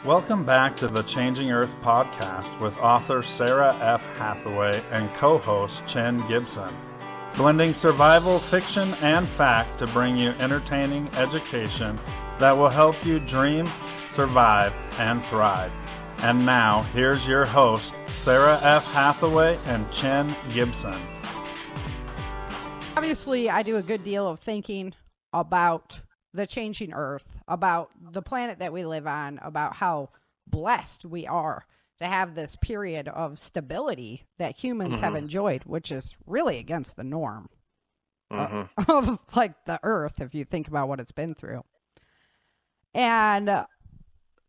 Welcome back to the Changing Earth podcast with author Sarah F. Hathaway and co-host Chen Gibson, blending survival fiction and fact to bring you entertaining education that will help you dream, survive, and thrive. And now, here's your host, Sarah F. Hathaway and Chen Gibson. Obviously, I do a good deal of thinking about the changing Earth, about the planet that we live on, about how blessed we are to have this period of stability that humans have enjoyed, which is really against the norm of like the Earth, if you think about what it's been through. And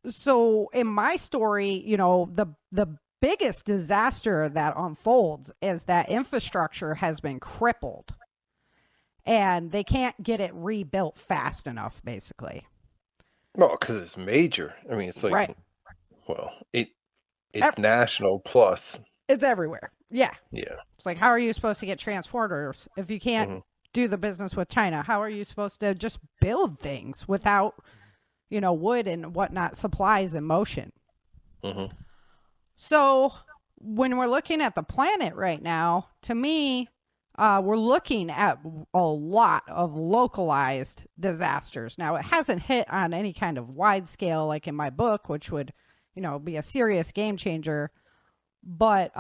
so in my story, you know, the biggest disaster that unfolds is that infrastructure has been crippled. And they can't get it rebuilt fast enough, basically. Well, because it's major. I mean, it's like, right. Well, it's national plus. It's everywhere. Yeah. Yeah. It's like, how are you supposed to get transporters if you can't do the business with China? How are you supposed to just build things without, you know, wood and whatnot, supplies in motion? So when we're looking at the planet right now, to me, we're looking at a lot of localized disasters. Now, it hasn't hit on any kind of wide scale like in my book, which would, you know, be a serious game changer. But,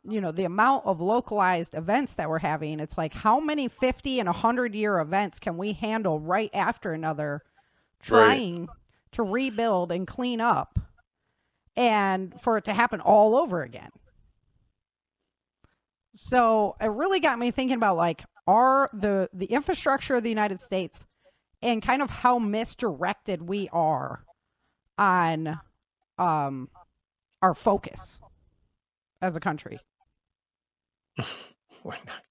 you know, the amount of localized events that we're having, it's like how many 50 and 100-year events can we handle right after another, trying to rebuild and clean up, and for it to happen all over again. So it really got me thinking about like the infrastructure of the United States and kind of how misdirected we are on our focus as a country. Why not?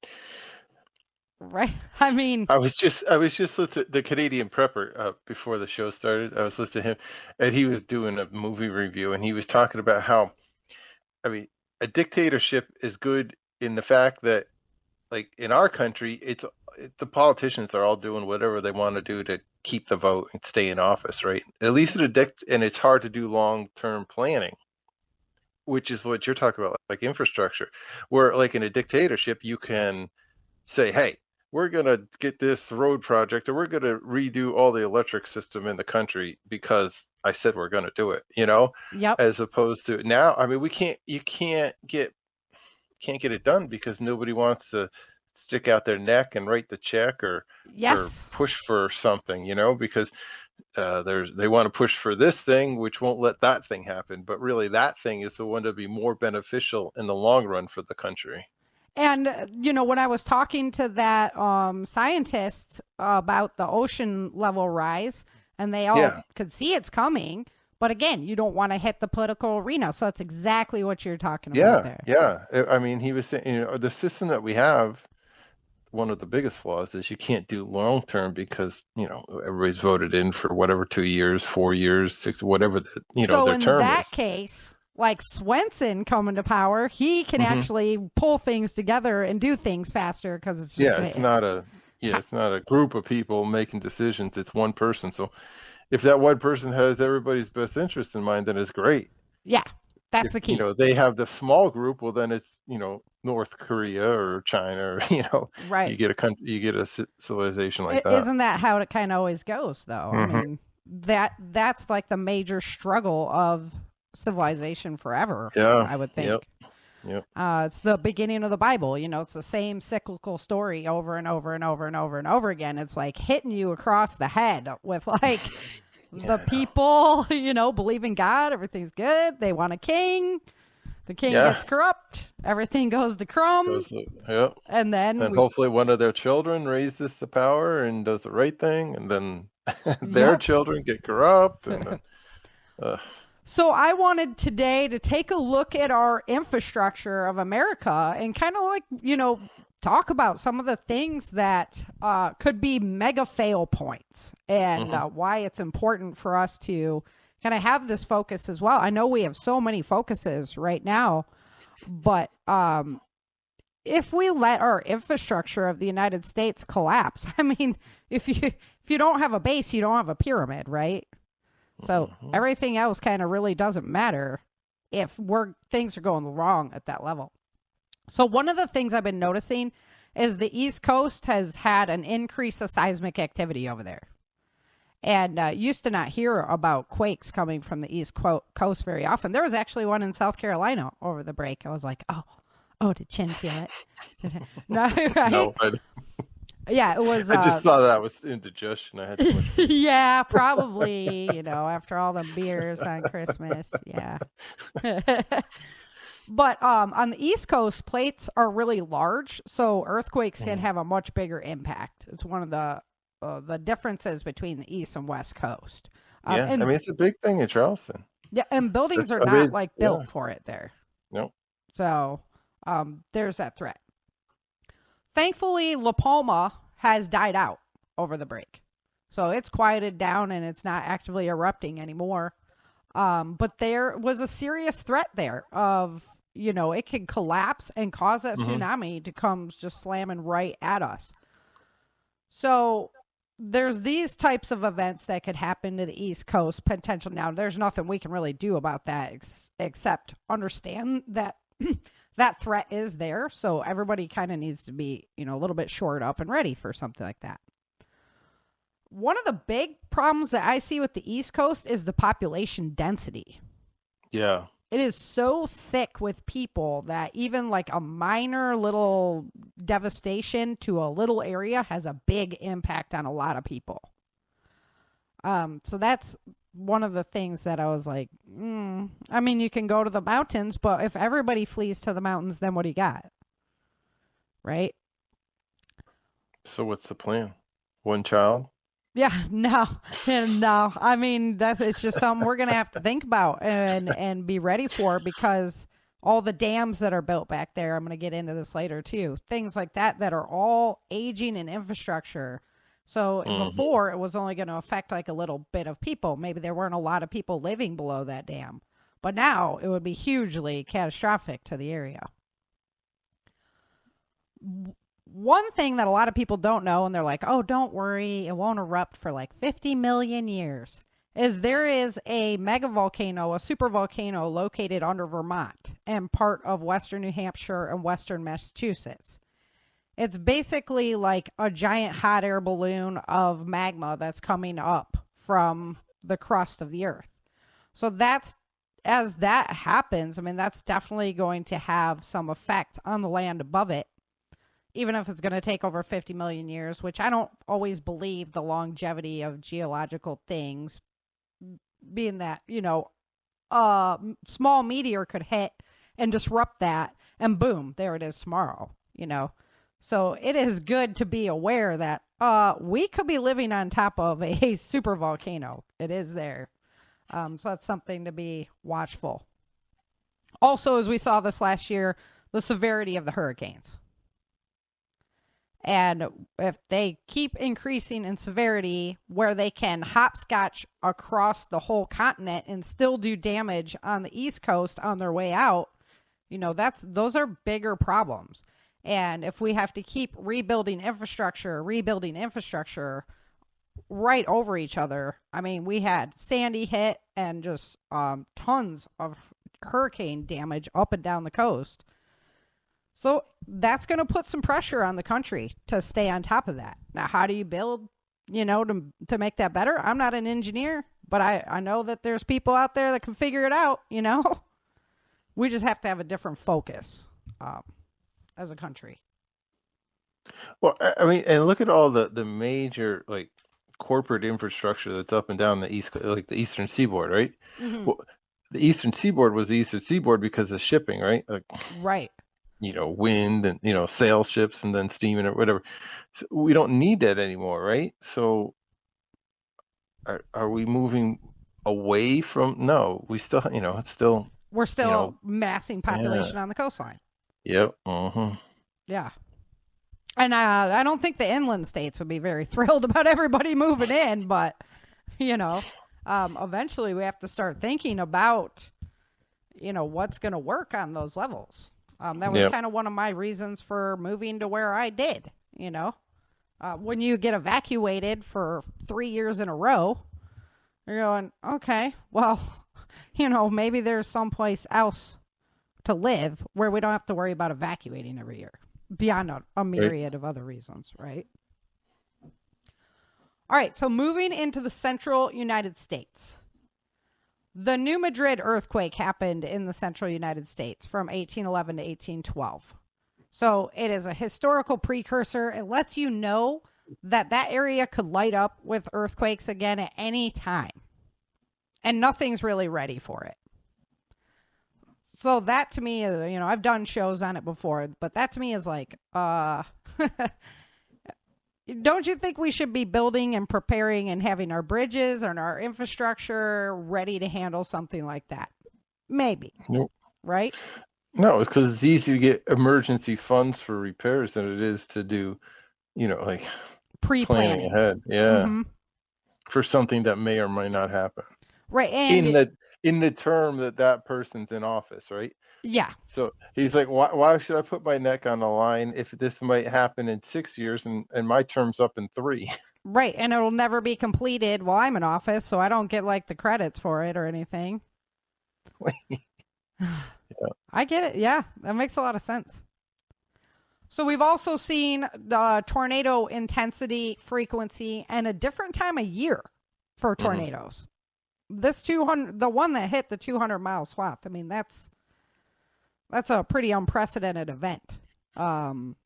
Right? I mean, I was just listening to the Canadian prepper before the show started. I was listening to him, and he was doing a movie review, and he was talking about how, I mean, a dictatorship is good in the fact that, like in our country, the politicians are all doing whatever they want to do to keep the vote and stay in office, right? At least and it's hard to do long-term planning, which is what you're talking about, like infrastructure. Where like in a dictatorship, you can say, hey, we're going to get this road project, or we're going to redo all the electric system in the country because I said we're going to do it, you know? Yep. As opposed to now, I mean, you can't get it done because nobody wants to stick out their neck and write the check or push for something, you know, because they want to push for this thing, which won't let that thing happen. But really, that thing is the one to be more beneficial in the long run for the country. And, you know, when I was talking to that scientist about the ocean level rise, and they all could see it's coming. But again, you don't want to hit the political arena. So that's exactly what you're talking about there. Yeah. I mean, he was saying, you know, the system that we have, one of the biggest flaws is you can't do long term because, you know, everybody's voted in for whatever, 2 years, 4 years, 6, whatever, their term is. So in that case, like Swenson coming to power, he can actually pull things together and do things faster because it's just... it's not a group of people making decisions. It's one person. So if that one person has everybody's best interest in mind, then it's great. Yeah, that's the key. You know, they have the small group. Well, then it's, you know, North Korea or China, or, you know, right. You get a civilization like that. Isn't that how it kind of always goes, though? I mean, that's like the major struggle of civilization forever. Yeah, I would think. Yep. It's the beginning of the Bible. You know, it's the same cyclical story over and over and over and over and over again. It's like hitting you across the head with like the people, you know, believe in God. Everything's good. They want a king. The king gets corrupt. Everything goes to crumb. And then hopefully one of their children raises to power and does the right thing. And then their children get corrupt. And then, So I wanted today to take a look at our infrastructure of America and kind of like, you know, talk about some of the things that could be mega fail points and why it's important for us to kind of have this focus as well. I know we have so many focuses right now, but if we let our infrastructure of the United States collapse, I mean, if you don't have a base, you don't have a pyramid, right? So everything else kind of really doesn't matter if things are going wrong at that level. So one of the things I've been noticing is the East Coast has had an increase of seismic activity over there. And used to not hear about quakes coming from the East Coast very often. There was actually one in South Carolina over the break. I was like, oh, did Chin feel it? No, right? No, Yeah, it was. I just thought that was indigestion. I had too much. Yeah, probably, after all the beers on Christmas. Yeah. But on the East Coast, plates are really large, so earthquakes can have a much bigger impact. It's one of the differences between the East and West Coast. Yeah, I mean, it's a big thing in Charleston. Yeah, and buildings are not built for it there. No. So there's that threat. Thankfully, La Palma has died out over the break. So it's quieted down and it's not actively erupting anymore. But there was a serious threat there of, it can collapse and cause that tsunami to come just slamming right at us. So there's these types of events that could happen to the East Coast potential. Now, there's nothing we can really do about that except understand that that threat is there. So everybody kind of needs to be, a little bit shored up and ready for something like that. One of the big problems that I see with the East Coast is the population density. Yeah. It is so thick with people that even like a minor little devastation to a little area has a big impact on a lot of people. So that's one of the things that I was like, I mean, you can go to the mountains, but if everybody flees to the mountains, then what do you got? Right? So what's the plan? One child? Yeah, no. I mean, it's just something we're going to have to think about and be ready for, because all the dams that are built back there, I'm going to get into this later too, things like that are all aging in infrastructure. So before, it was only going to affect like a little bit of people. Maybe there weren't a lot of people living below that dam. But now it would be hugely catastrophic to the area. One thing that a lot of people don't know, and they're like, oh, don't worry, it won't erupt for like 50 million years, is there is a megavolcano, a supervolcano located under Vermont and part of western New Hampshire and western Massachusetts. It's basically like a giant hot air balloon of magma that's coming up from the crust of the earth. So as that happens, I mean, that's definitely going to have some effect on the land above it, even if it's going to take over 50 million years, which I don't always believe the longevity of geological things, being that, a small meteor could hit and disrupt that, and boom, there it is tomorrow, So it is good to be aware that we could be living on top of a super volcano. It is there. So that's something to be watchful. Also, as we saw this last year, the severity of the hurricanes. And if they keep increasing in severity where they can hopscotch across the whole continent and still do damage on the East Coast on their way out, those are bigger problems. And if we have to keep rebuilding infrastructure right over each other, I mean, we had Sandy hit and just tons of hurricane damage up and down the coast. So that's going to put some pressure on the country to stay on top of that. Now, how do you build, to make that better? I'm not an engineer, but I know that there's people out there that can figure it out, We just have to have a different focus as a country. Well, I mean, and look at all the major like corporate infrastructure that's up and down the the Eastern Seaboard, right? Mm-hmm. Well, the Eastern Seaboard was the Eastern Seaboard because of shipping, right? Right. Wind and sail ships and then steam and whatever. So we don't need that anymore, right? So are we moving away from? No, we still, it's still. We're still massing population on the coastline. Yep. Mm-hmm. Yeah. And I don't think the inland states would be very thrilled about everybody moving in, but, eventually we have to start thinking about, what's going to work on those levels. That was kind of one of my reasons for moving to where I did, when you get evacuated for 3 years in a row, You're going, okay, well, maybe there's someplace else to live where we don't have to worry about evacuating every year, beyond a myriad of other reasons, right? All right, so moving into the central United States. The New Madrid earthquake happened in the central United States from 1811 to 1812. So it is a historical precursor. It lets you know that area could light up with earthquakes again at any time. And nothing's really ready for it. So that to me is, I've done shows on it before, but that to me is like, don't you think we should be building and preparing and having our bridges and our infrastructure ready to handle something like that? Maybe. Nope. Right? No, it's because it's easy to get emergency funds for repairs than it is to do, like pre-planning ahead. Yeah. For something that may or may not happen. Right. And in the term that person's in office, right? Yeah. So he's like, why should I put my neck on the line if this might happen in 6 years and my term's up in 3? Right. And it'll never be completed while I'm in office, so I don't get like the credits for it or anything. Yeah. I get it. Yeah, that makes a lot of sense. So we've also seen the tornado intensity, frequency, and a different time of year for tornadoes. This the one that hit the 200-mile swath. I mean, that's a pretty unprecedented event. And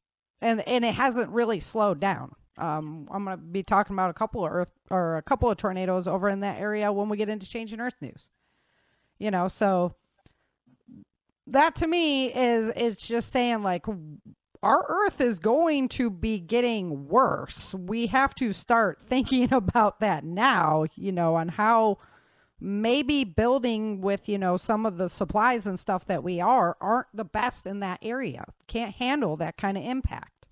it hasn't really slowed down. I'm going to be talking about a couple of tornadoes over in that area when we get into Changing Earth news. So that to me it's just saying like our Earth is going to be getting worse. We have to start thinking about that now, on how maybe building with, some of the supplies and stuff that we aren't the best in that area. Can't handle that kind of impact.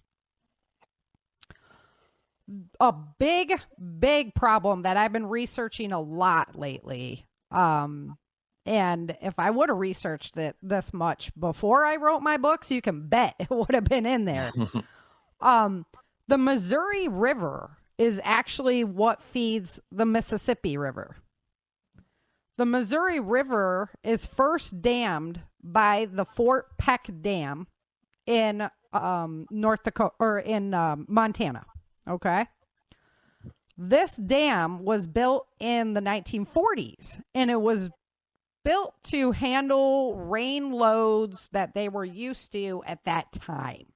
A big, big problem that I've been researching a lot lately, and if I would have researched it this much before I wrote my books, you can bet it would have been in there. The Missouri River is actually what feeds the Mississippi River. The Missouri River is first dammed by the Fort Peck Dam in North Dakota or in Montana. Okay. This dam was built in the 1940s, and it was built to handle rain loads that they were used to at that time.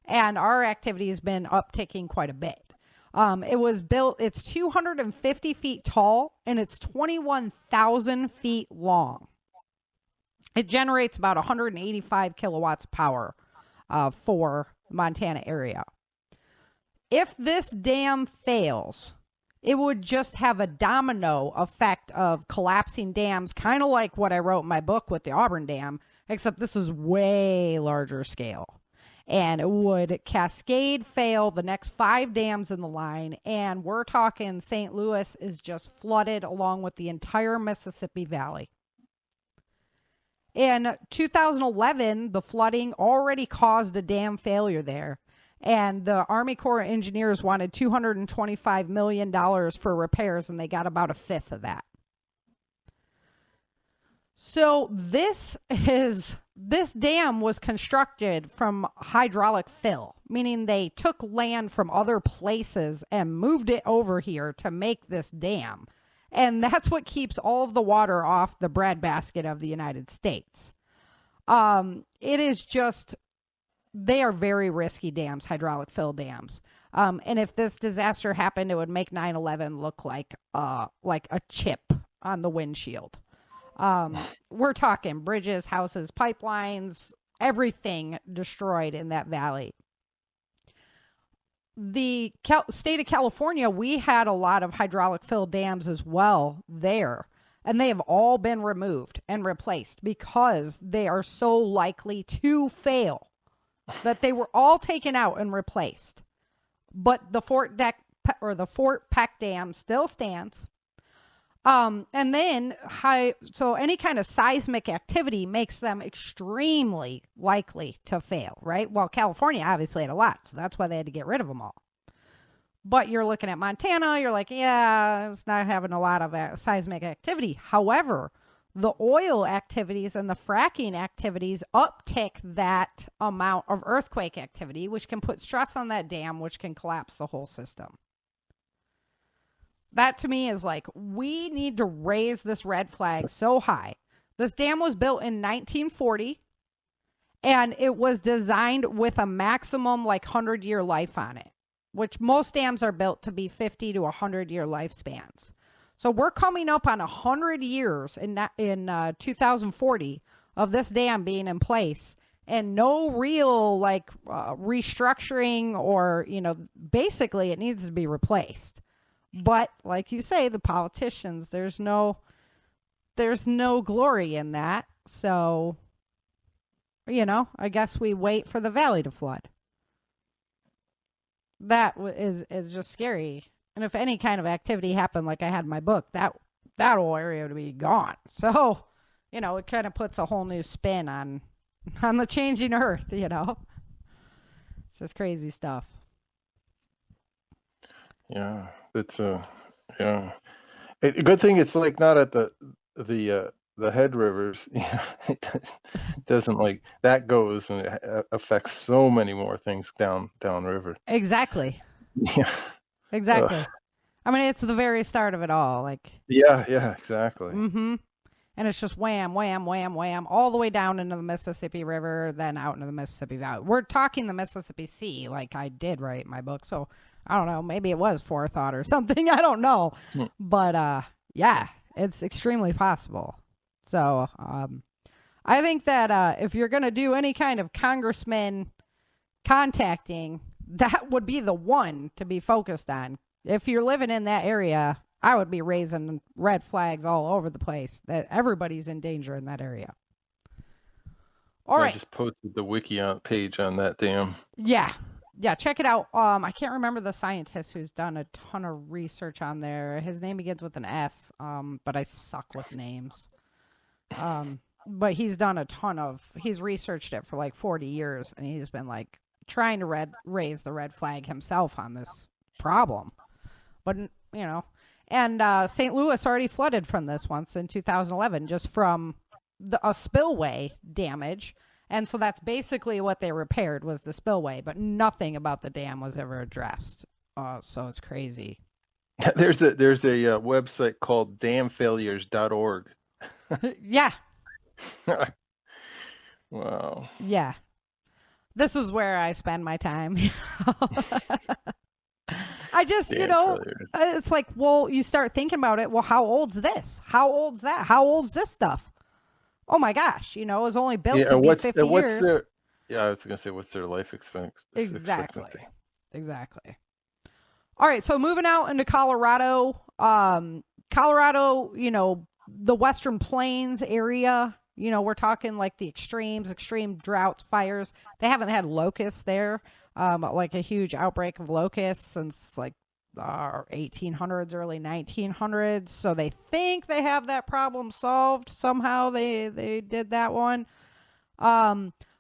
And our activity has been upticking quite a bit. It was built, it's 250 feet tall, and it's 21,000 feet long. It generates about 185 kilowatts of power for the Montana area. If this dam fails, it would just have a domino effect of collapsing dams, kind of like what I wrote in my book with the Auburn Dam, except this is way larger scale. And it would cascade fail the next 5 dams in the line, and we're talking St. Louis is just flooded along with the entire Mississippi Valley. In 2011, the flooding already caused a dam failure there. And the Army Corps of Engineers wanted $225 million for repairs, and they got about a fifth of that. So this dam was constructed from hydraulic fill, meaning they took land from other places and moved it over here to make this dam. And that's what keeps all of the water off the breadbasket of the United States. It is just... They are very risky dams, hydraulic fill dams. And if this disaster happened, it would make 9/11 look like a chip on the windshield. We're talking bridges, houses, pipelines, everything destroyed in that valley. The state of California, we had a lot of hydraulic fill dams as well there. And they have all been removed and replaced because they are so likely to fail. That they were all taken out and replaced. But the Fort Peck Dam still stands. And then so any kind of seismic activity makes them extremely likely to fail, right? Well, California obviously had a lot, so that's why they had to get rid of them all. But you're looking at Montana, you're like, yeah, it's not having a lot of seismic activity. However, the oil activities and the fracking activities uptick that amount of earthquake activity, which can put stress on that dam, which can collapse the whole system. That to me is like, we need to raise this red flag so high. This dam was built in 1940, and it was designed with a maximum 100-year life on it, which most dams are built to be 50 to 100-year lifespans. So we're coming up on 100 years in 2040 of this dam being in place, and no real restructuring or, basically it needs to be replaced. But like you say, the politicians, there's no glory in that. So, I guess we wait for the valley to flood. That is just scary. And if any kind of activity happened like I had in my book, that whole area would be gone. So, it kind of puts a whole new spin on the changing earth, It's just crazy stuff. Yeah, it's yeah. A good thing it's not at the head rivers. It doesn't that goes and it affects so many more things down river. Exactly. Yeah. Exactly. I mean, it's the very start of it all. Yeah, exactly. Mm-hmm. And it's just wham, wham, wham, wham, all the way down into the Mississippi River, then out into the Mississippi Valley. We're talking the Mississippi Sea, like I did write in my book. So I don't know, maybe it was forethought or something. I don't know. But yeah, it's extremely possible. So I think that if you're going to do any kind of congressman contacting, that would be the one to be focused on. If you're living in that area, I would be raising red flags all over the place that everybody's in danger in that area. All right. I just posted the wiki page on that dam. Yeah, check it out. I can't remember the scientist who's done a ton of research on there. His name begins with an S, but I suck with names. But he's done he's researched it for 40 years, and he's been trying to raise the red flag himself on this problem. But, and St. Louis already flooded from this once in 2011, just from a spillway damage. And so that's basically what they repaired was the spillway, but nothing about the dam was ever addressed. So it's crazy. There's a website called damfailures.org. Yeah. Wow. Yeah. This is where I spend my time. I just, it's like, well, you start thinking about it. Well, how old's this? How old's that? How old's this stuff? Oh my gosh, it was only built to be 50 years. I was going to say, what's their life expectancy? Exactly. All right, so moving out into Colorado, Colorado, the Western Plains area, we're talking the extreme droughts, fires. They haven't had locusts there, a huge outbreak of locusts since 1800s, early 1900s. So they think they have that problem solved. Somehow they did that one.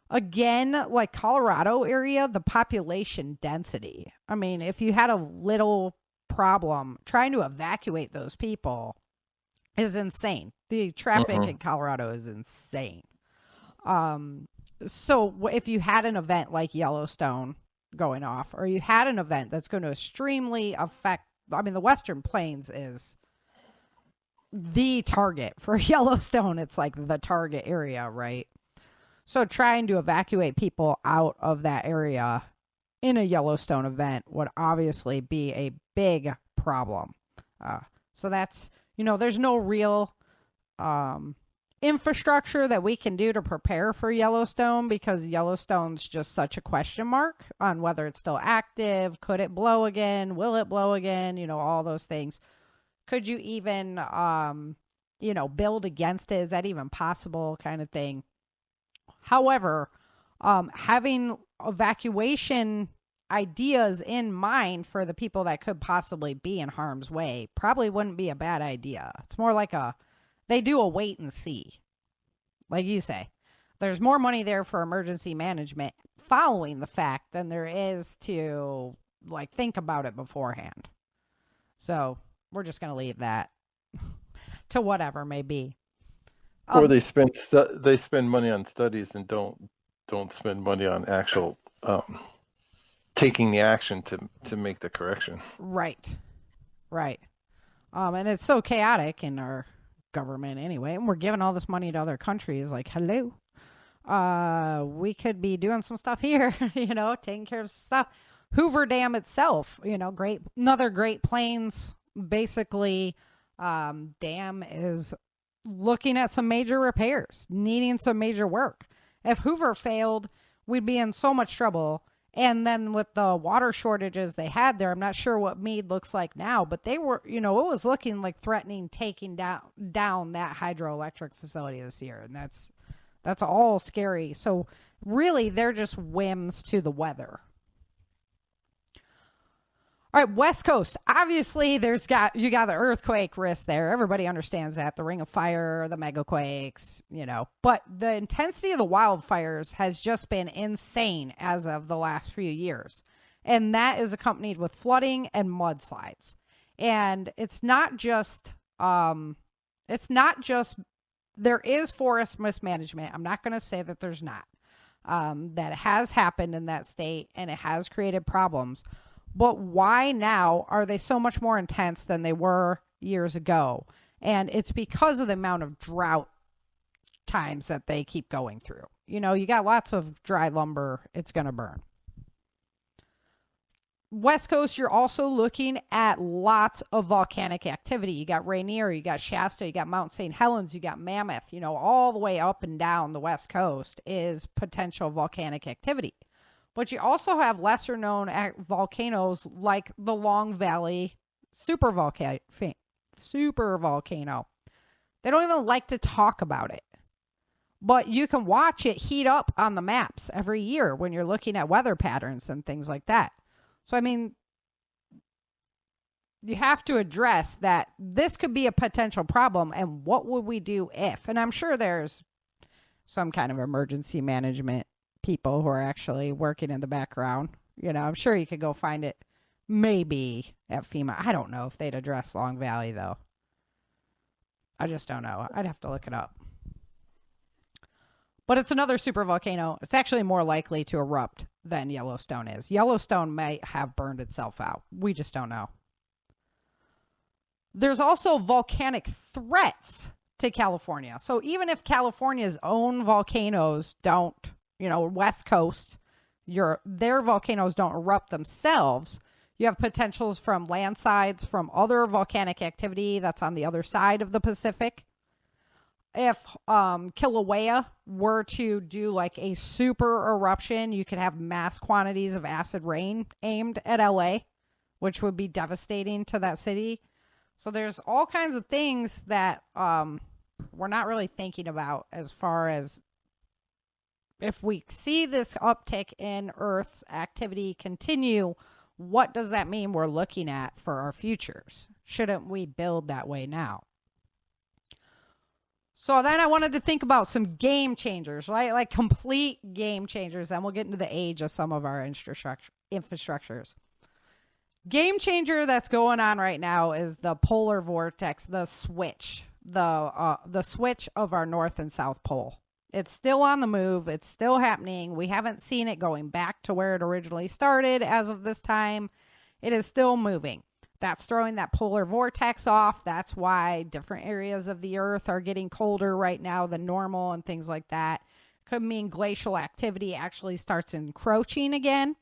Again, Colorado area, the population density. I mean, if you had a little problem trying to evacuate those people is insane. The traffic in Colorado is insane. So if you had an event like Yellowstone going off, or you had an event that's going to extremely affect, the Western Plains is the target for Yellowstone. It's the target area, right? So trying to evacuate people out of that area in a Yellowstone event would obviously be a big problem. So that's, there's no real infrastructure that we can do to prepare for Yellowstone, because Yellowstone's just such a question mark on whether it's still active. Could it blow again? Will it blow again? All those things. Could you even, build against it? Is that even possible, kind of thing? However, having evacuation ideas in mind for the people that could possibly be in harm's way probably wouldn't be a bad idea. It's more they do a wait and see. Like you say, there's more money there for emergency management following the fact than there is to like think about it beforehand. So we're just going to leave that to whatever may be. Or they spend money on studies and don't spend money on actual taking the action to make the correction. Right. And it's so chaotic in our government anyway, and we're giving all this money to other countries. Like, hello, we could be doing some stuff here, taking care of stuff. Hoover Dam itself, another Great Plains, basically, dam is looking at some major repairs, needing some major work. If Hoover failed, we'd be in so much trouble. And then with the water shortages they had there, I'm not sure what Meade looks like now, but they were, it was looking like threatening taking down that hydroelectric facility this year. And that's all scary. So really, they're just whims to the weather. All right, West Coast. Obviously, you got the earthquake risk there. Everybody understands that. The Ring of Fire, the megaquakes, But the intensity of the wildfires has just been insane as of the last few years. And that is accompanied with flooding and mudslides. And it's not just there is forest mismanagement. I'm not going to say that there's not. That has happened in that state, and it has created problems. But why now are they so much more intense than they were years ago? And it's because of the amount of drought times that they keep going through. You got lots of dry lumber, it's going to burn. West Coast, you're also looking at lots of volcanic activity. You got Rainier, you got Shasta, you got Mount St. Helens, you got Mammoth, all the way up and down the West Coast is potential volcanic activity. But you also have lesser known volcanoes like the Long Valley supervolcano. They don't even like to talk about it. But you can watch it heat up on the maps every year when you're looking at weather patterns and things like that. So, you have to address that this could be a potential problem, and what would we do if? And I'm sure there's some kind of emergency management people who are actually working in the background. I'm sure you could go find it maybe at FEMA. I don't know if they'd address Long Valley, though. I just don't know. I'd have to look it up. But it's another supervolcano. It's actually more likely to erupt than Yellowstone is. Yellowstone may have burned itself out. We just don't know. There's also volcanic threats to California. So even if California's own volcanoes don't, West Coast, their volcanoes don't erupt themselves, you have potentials from landslides, from other volcanic activity that's on the other side of the Pacific. If Kilauea were to do like a super eruption, you could have mass quantities of acid rain aimed at LA, which would be devastating to that city. So there's all kinds of things that we're not really thinking about as far as if we see this uptick in Earth's activity continue, what does that mean we're looking at for our futures? Shouldn't we build that way now? So then I wanted to think about some game changers, right? Like complete game changers. Then we'll get into the age of some of our infrastructures. Game changer that's going on right now is the polar vortex, the switch of our north and south pole. It's still on the move. It's still happening. We haven't seen it going back to where it originally started as of this time. It is still moving. That's throwing that polar vortex off. That's why different areas of the earth are getting colder right now than normal and things like that. Could mean glacial activity actually starts encroaching again.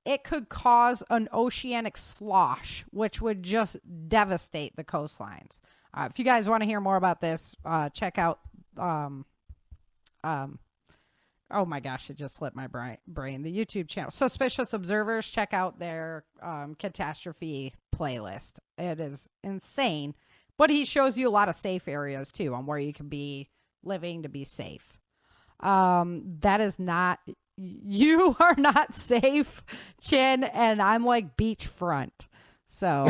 It could cause an oceanic slosh, which would just devastate the coastlines. If you guys want to hear more about this, check out oh my gosh, it just slipped my brain. The YouTube channel, Suspicious Observers, check out their catastrophe playlist. It is insane. But he shows you a lot of safe areas too, on where you can be living to be safe. That is not, you are not safe, Chin, and I'm like beachfront. So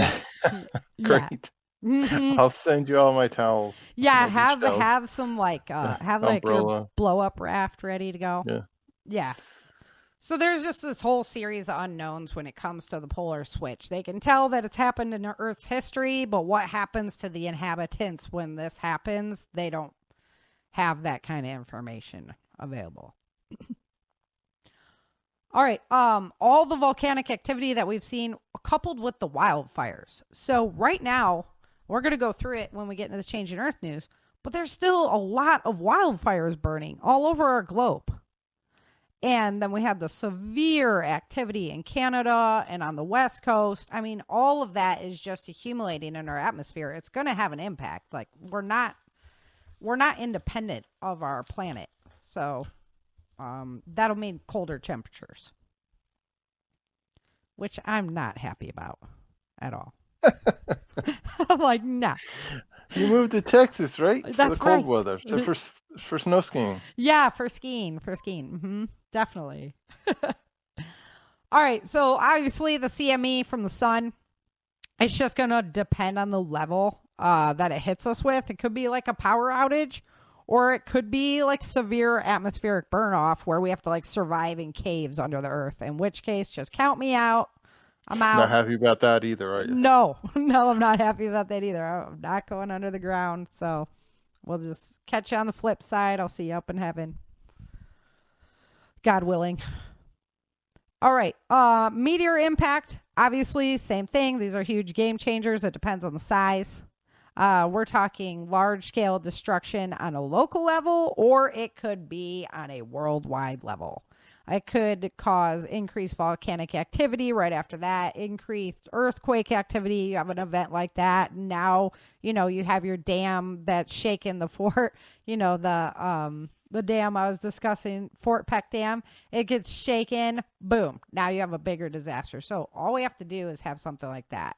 great. Yeah. Mm-hmm. I'll send you all my towels. Yeah, have some like have like umbrella. your blow up raft ready to go. Yeah. Yeah. So there's just this whole series of unknowns when it comes to the polar switch. They can tell that it's happened in Earth's history, but what happens to the inhabitants when this happens, they don't have that kind of information available. All right. All the volcanic activity that we've seen coupled with the wildfires. So right now, we're going to go through it when we get into the Change in Earth news, but there's still a lot of wildfires burning all over our globe. And then we had the severe activity in Canada and on the West Coast. I mean, all of that is just accumulating in our atmosphere. It's going to have an impact. Like we're not independent of our planet. So that'll mean colder temperatures, which I'm not happy about at all. I'm like, nah. You moved to Texas, right? That's for the cold right. weather. So for snow skiing. Yeah, for skiing. Mm-hmm. Definitely. All right. So obviously the CME from the sun, it's just going to depend on the level that it hits us with. It could be like a power outage, or it could be like severe atmospheric burn off where we have to like survive in caves under the earth, in which case just count me out. I'm out. Not happy about that either, are you? No, I'm not happy about that either. I'm not going under the ground. So we'll just catch you on the flip side. I'll see you up in heaven, God willing. All right. Meteor impact. Obviously, same thing. These are huge game changers. It depends on the size. We're talking large scale destruction on a local level, or it could be on a worldwide level. It could cause increased volcanic activity right after that, increased earthquake activity. You have an event like that. Now, you have your dam that's shaking the fort, the dam I was discussing, Fort Peck Dam. It gets shaken. Boom. Now you have a bigger disaster. So all we have to do is have something like that.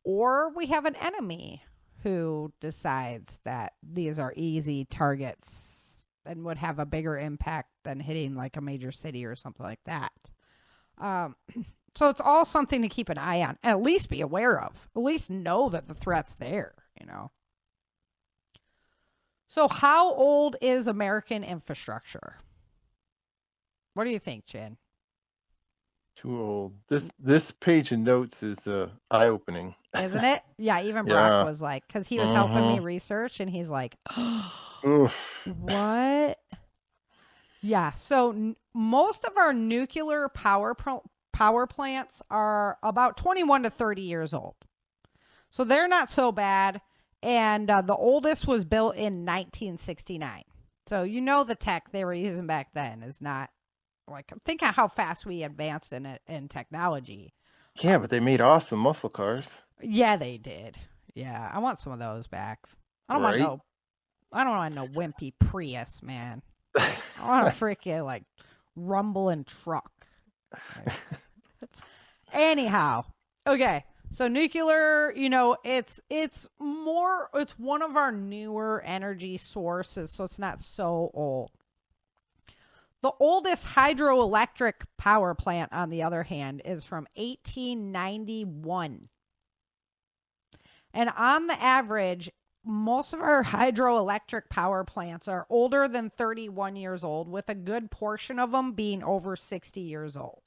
Or we have an enemy who decides that these are easy targets and would have a bigger impact than hitting like a major city or something like that. So it's all something to keep an eye on and at least be aware of. At least know that the threat's there, So how old is American infrastructure? What do you think, Chin? Too old. This page of notes is eye-opening. Isn't it? Yeah, even Brock was like, because he was helping me research, and he's like, what? Yeah, so most of our nuclear power plants are about 21 to 30 years old. So they're not so bad. And the oldest was built in 1969. So the tech they were using back then is not like, think of how fast we advanced in technology. Yeah, but they made awesome muscle cars. Yeah, they did. Yeah, I want some of those back. I don't want no wimpy Prius, man. I want a freaking like rumbling truck. Right. Anyhow, okay. So nuclear, it's one of our newer energy sources, so it's not so old. The oldest hydroelectric power plant, on the other hand, is from 1891. And on the average, most of our hydroelectric power plants are older than 31 years old, with a good portion of them being over 60 years old.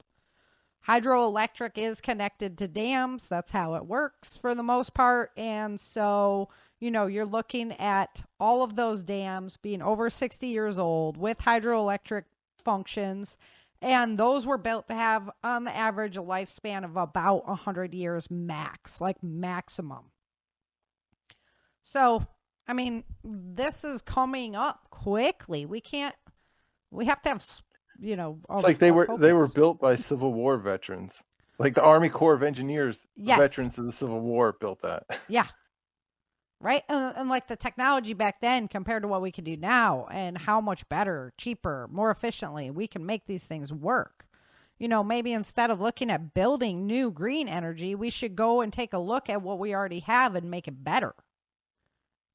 Hydroelectric is connected to dams. That's how it works for the most part. And so, you're looking at all of those dams being over 60 years old with hydroelectric functions. And those were built to have, on the average, a lifespan of about 100 years max, like maximum. So, I mean, this is coming up quickly. We have to have, it's like they were built by Civil War veterans. Like the Army Corps of Engineers, yes. Veterans of the Civil War built that. Yeah. Right? And like the technology back then compared to what we can do now, and how much better, cheaper, more efficiently we can make these things work. Maybe instead of looking at building new green energy, we should go and take a look at what we already have and make it better,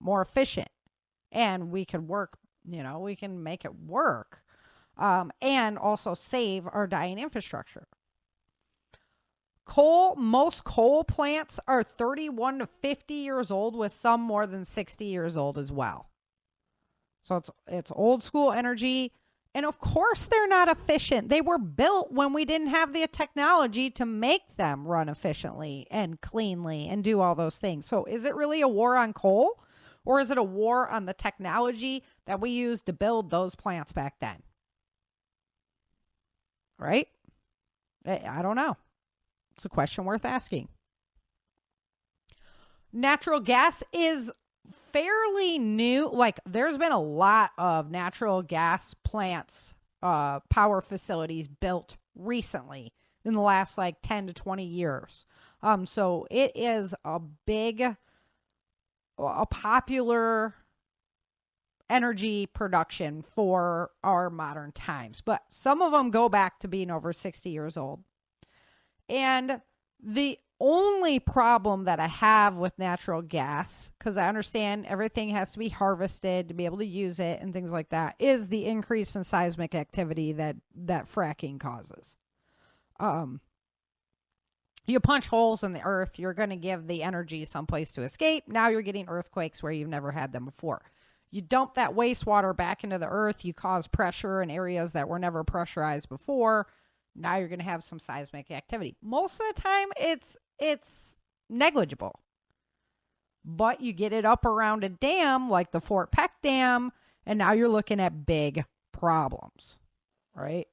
more efficient. And we can work, we can make it work. And also save our dying infrastructure. Most coal plants are 31 to 50 years old, with some more than 60 years old as well. So it's old school energy. And of course they're not efficient. They were built when we didn't have the technology to make them run efficiently and cleanly and do all those things. So is it really a war on coal, or is it a war on the technology that we used to build those plants back then? Right? I don't know. It's a question worth asking. Natural gas is fairly new. Like, there's been a lot of natural gas plants, power facilities built recently in the last like 10 to 20 years. So it is a popular energy production for our modern times. But some of them go back to being over 60 years old. And the only problem that I have with natural gas, because I understand everything has to be harvested to be able to use it and things like that, is the increase in seismic activity that fracking causes. You punch holes in the earth, you're going to give the energy someplace to escape. Now you're getting earthquakes where you've never had them before. You dump that wastewater back into the earth, you cause pressure in areas that were never pressurized before. Now you're going to have some seismic activity. Most of the time, it's negligible. But you get it up around a dam like the Fort Peck Dam, and now you're looking at big problems, right?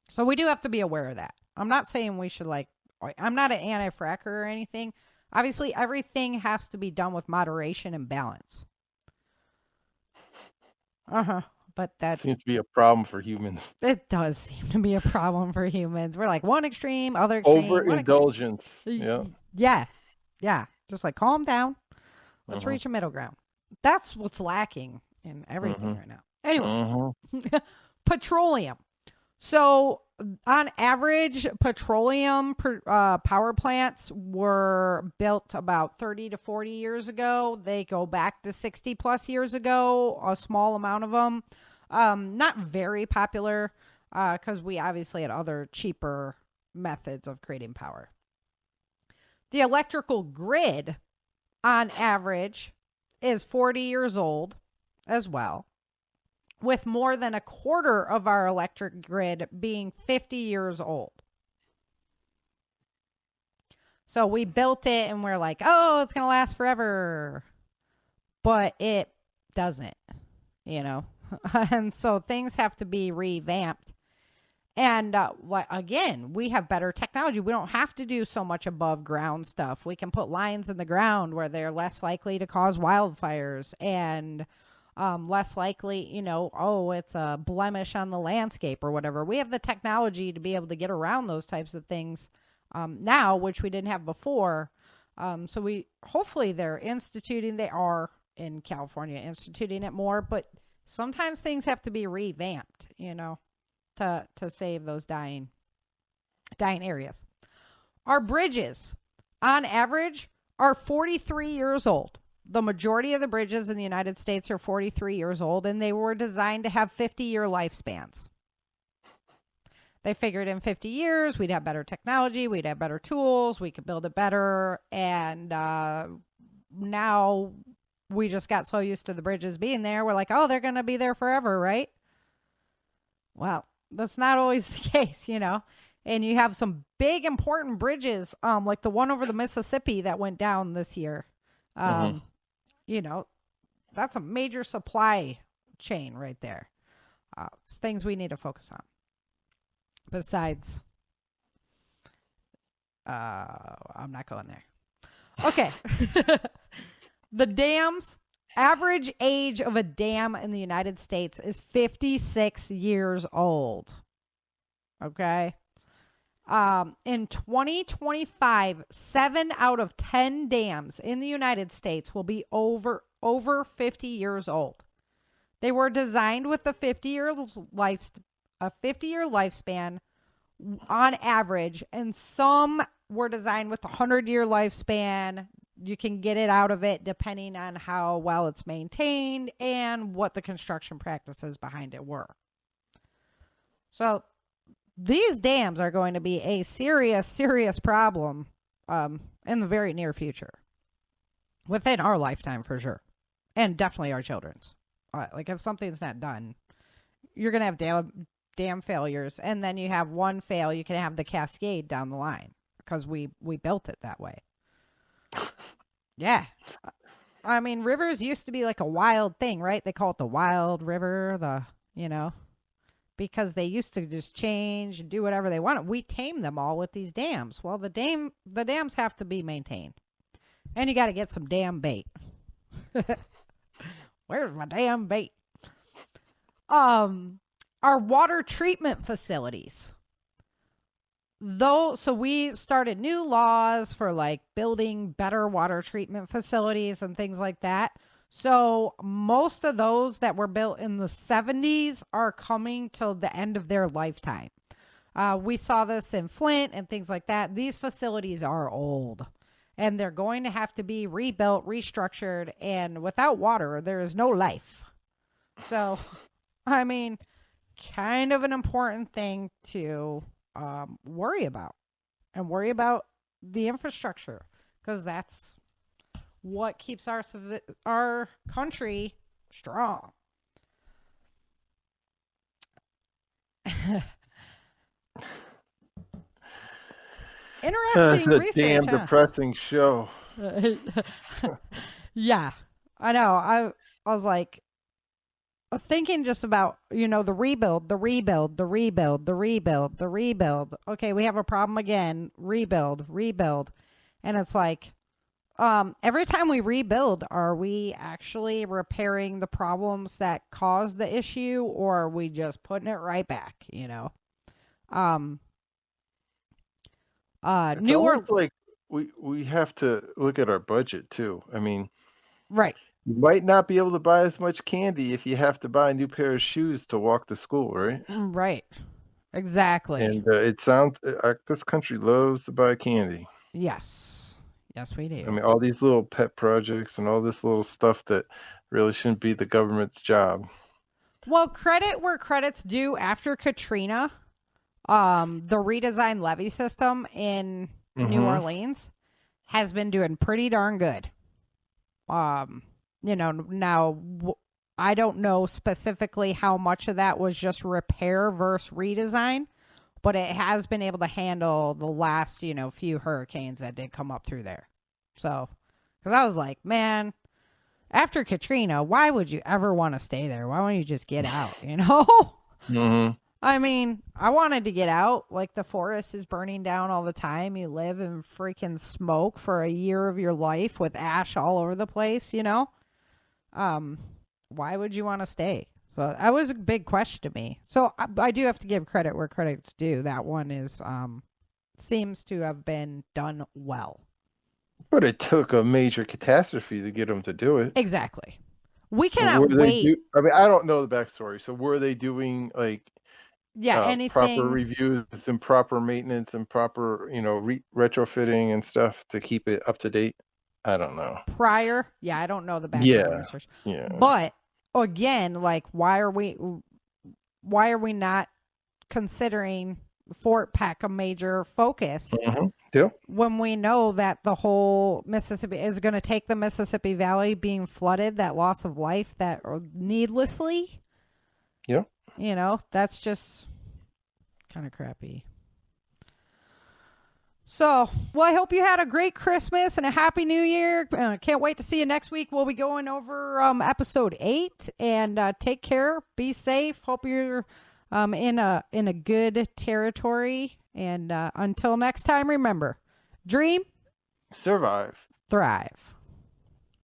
So we do have to be aware of that. I'm not saying we should I'm not an anti-fracker or anything. Obviously, everything has to be done with moderation and balance. But that seems to be a problem for humans. It does seem to be a problem for humans. We're like one extreme, other extreme. Overindulgence. Yeah. Yeah. Just like calm down. Let's reach a middle ground. That's what's lacking in everything right now. Anyway, petroleum. So on average, petroleum power plants were built about 30 to 40 years ago. They go back to 60 plus years ago, a small amount of them. Not very popular because we obviously had other cheaper methods of creating power. The electrical grid, on average, is 40 years old as well, with more than a quarter of our electric grid being 50 years old. So we built it and we're like, oh, it's going to last forever. But it doesn't, And so things have to be revamped. And again, we have better technology. We don't have to do so much above ground stuff. We can put lines in the ground where they're less likely to cause wildfires and less likely, it's a blemish on the landscape or whatever. We have the technology to be able to get around those types of things now, which we didn't have before. So hopefully they are in California instituting it more, but sometimes things have to be revamped, to save those dying areas. Our bridges, on average, are 43 years old. The majority of the bridges in the United States are 43 years old, and they were designed to have 50-year lifespans. They figured in 50 years, we'd have better technology, we'd have better tools, we could build it better, and now we just got so used to the bridges being there, we're like, oh, they're going to be there forever, right? Well, that's not always the case, And you have some big, important bridges, like the one over the Mississippi that went down this year. That's a major supply chain right there. It's things we need to focus on. Besides, I'm not going there. Okay. The dams, average age of a dam in the United States is 56 years old. Okay. In 2025, 7 out of 10 dams in the United States will be over 50 years old. They were designed with a 50-year lifespan on average, and some were designed with a 100-year lifespan. You can get it out of it depending on how well it's maintained and what the construction practices behind it were. So these dams are going to be a serious, serious problem in the very near future. Within our lifetime, for sure. And definitely our children's. If something's not done, you're going to have dam failures. And then you have one fail, you can have the cascade down the line because we built it that way. Yeah. I mean, rivers used to be like a wild thing, right? They call it the wild river, because they used to just change and do whatever they wanted. We tamed them all with these dams. Well, the dams have to be maintained. And you got to get some dam bait. Where's my damn bait? Our water treatment facilities. So we started new laws for like building better water treatment facilities and things like that. So most of those that were built in the 70s are coming till the end of their lifetime. We saw this in Flint and things like that. These facilities are old and they're going to have to be rebuilt, restructured, and without water, there is no life. So, I mean, kind of an important thing to worry about the infrastructure, because that's what keeps our country strong. Interesting That's a research. damn depressing show. Yeah, I know. I was like thinking just about, the rebuild. Okay, we have a problem again. Rebuild. And it's like, every time we rebuild, are we actually repairing the problems that caused the issue, or are we just putting it right back, New Orleans, like we have to look at our budget too. I mean, right. you might not be able to buy as much candy if you have to buy a new pair of shoes to walk to school, right? Right. Exactly. And it sounds this country loves to buy candy. Yes, we do. I mean, all these little pet projects and all this little stuff that really shouldn't be the government's job. Well, credit where credit's due. After Katrina, the redesigned levee system in New Orleans has been doing pretty darn good. Now I don't know specifically how much of that was just repair versus redesign, but it has been able to handle the last, few hurricanes that did come up through there. So, because I was like, man, after Katrina, why would you ever want to stay there? Why wouldn't you just get out, Mm-hmm. I mean, I wanted to get out. Like, the forest is burning down all the time. You live in freaking smoke for a year of your life with ash all over the place, Why would you want to stay? So that was a big question to me. So I do have to give credit where credit's due. That one is seems to have been done well. But it took a major catastrophe to get them to do it. Exactly. We cannot wait. I don't know the backstory. So were they doing anything, proper reviews and proper maintenance and proper, retrofitting and stuff to keep it up to date? I don't know. Prior? Yeah, I don't know the background research. Yeah. But again, why are we not considering Fort Peck a major focus? Mm-hmm. Yeah. When we know that the whole Mississippi is going to take the Mississippi Valley being flooded, that loss of life that needlessly. Yeah. That's just kind of crappy. So, well, I hope you had a great Christmas and a happy New Year. Can't wait to see you next week. We'll be going over episode 8, and take care. Be safe. Hope you're in a good territory. And until next time, remember, dream, survive, thrive.